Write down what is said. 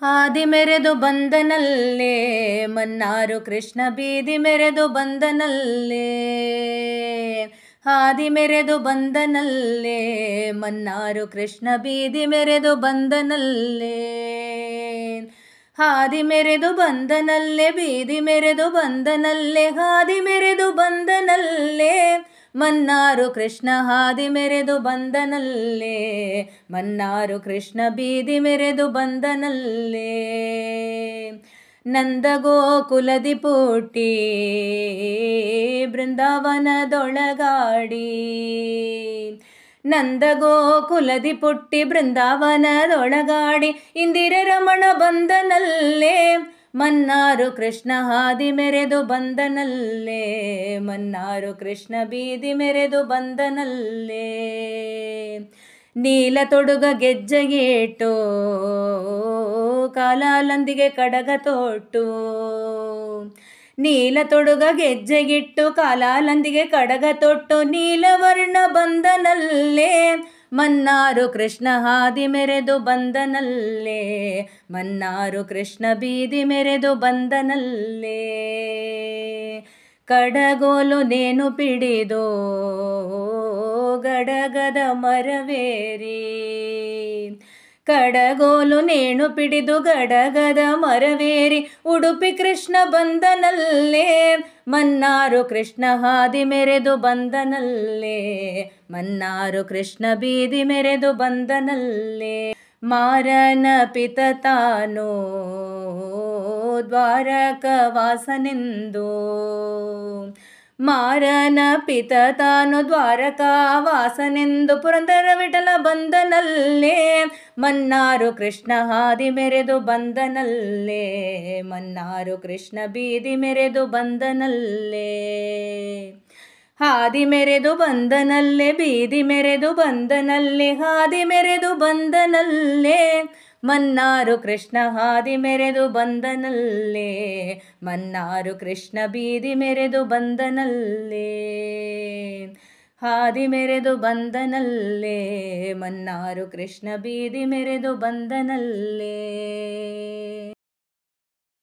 ಹಾದಿ ಮೆರೆದು ಬಂದನಲ್ಲೇ ಮನ್ನಾರು ಕೃಷ್ಣ ಬೀದಿ ಮೆರೆದು ಬಂದನಲ್ಲೇ. ಹಾದಿ ಮೆರೆದು ಬಂದನಲ್ಲೇ ಮನ್ನಾರು ಕೃಷ್ಣ ಬೀದಿ ಮೆರೆದು ಬಂದನಲ್ಲೇ. ಹಾದಿ ಮೆರೆದು ಬಂದನಲ್ಲೇ ಬೀದಿ ಮೆರೆದು ಬಂದನಲ್ಲೇ. ಹಾದಿ ಮೆರೆದು ಬಂದನಲ್ಲೇ ಮನ್ನಾರು ಕೃಷ್ಣ ಹಾದಿ ಮೆರೆದು ಬಂದನಲ್ಲೇ. ಮನ್ನಾರು ಕೃಷ್ಣ ಬೀದಿ ಮೆರೆದು ಬಂದನಲ್ಲೇ. ನಂದಗೋಕುಲದಿ ಪುಟ್ಟಿ ಬೃಂದಾವನದೊಳಗಾಡಿ. ನಂದಗೋಕುಲದಿ ಪುಟ್ಟಿ ಬೃಂದಾವನದೊಳಗಾಡಿ. ಇಂದಿರೆ ರಮಣ ಬಂದನಲ್ಲೇ ಮನ್ನಾರು ಕೃಷ್ಣ ಹಾದಿ ಮೆರೆದು ಬಂದನಲ್ಲೇ. ಮನ್ನಾರು ಕೃಷ್ಣ ಬೀದಿ ಮೆರೆದು ಬಂದನಲ್ಲೇ. ನೀಲ ತೊಡುಗ ಗೆಜ್ಜೆಗಿಟ್ಟು ಕಾಲಾಲಂದಿಗೆ ಕಡಗ ತೊಟ್ಟು. ನೀಲ ತೊಡುಗ ಗೆಜ್ಜೆಗಿಟ್ಟು ಕಾಲಾಲಂದಿಗೆ ಕಡಗ ತೊಟ್ಟು. ನೀಲವರ್ಣ ಬಂದನಲ್ಲೇ ಮನ್ನಾರು ಕೃಷ್ಣ ಹಾದಿ ಮೆರೆದು ಬಂದನಲ್ಲೇ. ಮನ್ನಾರು ಕೃಷ್ಣ ಬೀದಿ ಮೆರೆದು ಬಂದನಲ್ಲೇ. ಕಡಗೋಲು ನೇನು ಪಿಡಿದೋ ಗಡಗದ ಮರವೇರಿ. ಕಡಗೋಲು ನೇಣು ಪಿಡಿದು ಗಡಗದ ಮರವೇರಿ. ಉಡುಪಿ ಕೃಷ್ಣ ಬಂದನಲ್ಲೇ ಮನ್ನಾರು ಕೃಷ್ಣ ಹಾದಿ ಮೆರೆದು ಬಂದನಲ್ಲೇ. ಮನ್ನಾರು ಕೃಷ್ಣ ಬೀದಿ ಮೆರೆದು ಬಂದನಲ್ಲೇ. ಮಾರನ ಪಿತ ತಾನು ದ್ವಾರಕ ವಾಸನೆಂದು. ಮಾರನ ಪಿತ ತಾನು ದ್ವಾರಕ ವಾಸನೆಂದು. ಪುರಂದರ ವಿಠಲ ಬಂದನಲ್ಲೇ ಮನ್ನಾರು ಕೃಷ್ಣ ಹಾದಿ ಮೆರೆದು ಬಂದನಲ್ಲೇ. ಮನ್ನಾರು ಕೃಷ್ಣ ಬೀದಿ ಮೆರೆದು ಬಂದನಲ್ಲೇ. ಹಾದಿ ಮೆರೆದು ಬಂದನಲ್ಲೇ ಬೀದಿ ಮೆರೆದು ಬಂದನಲ್ಲೇ. ಹಾದಿ ಮೆರೆದು ಬಂದನಲ್ಲೇ ಮನ್ನಾರು ಕೃಷ್ಣ ಹಾದಿ ಮೆರೆದು ಬಂದನಲ್ಲೇ. ಮನ್ನಾರು ಕೃಷ್ಣ ಬೀದಿ ಮೆರೆದು ಬಂದನಲ್ಲೇ. ಹಾದಿ ಮೆರೆದು ಬಂದನಲ್ಲೇ ಮನ್ನಾರು ಕೃಷ್ಣ ಬೀದಿ ಮೆರೆದು ಬಂದನಲ್ಲೇ.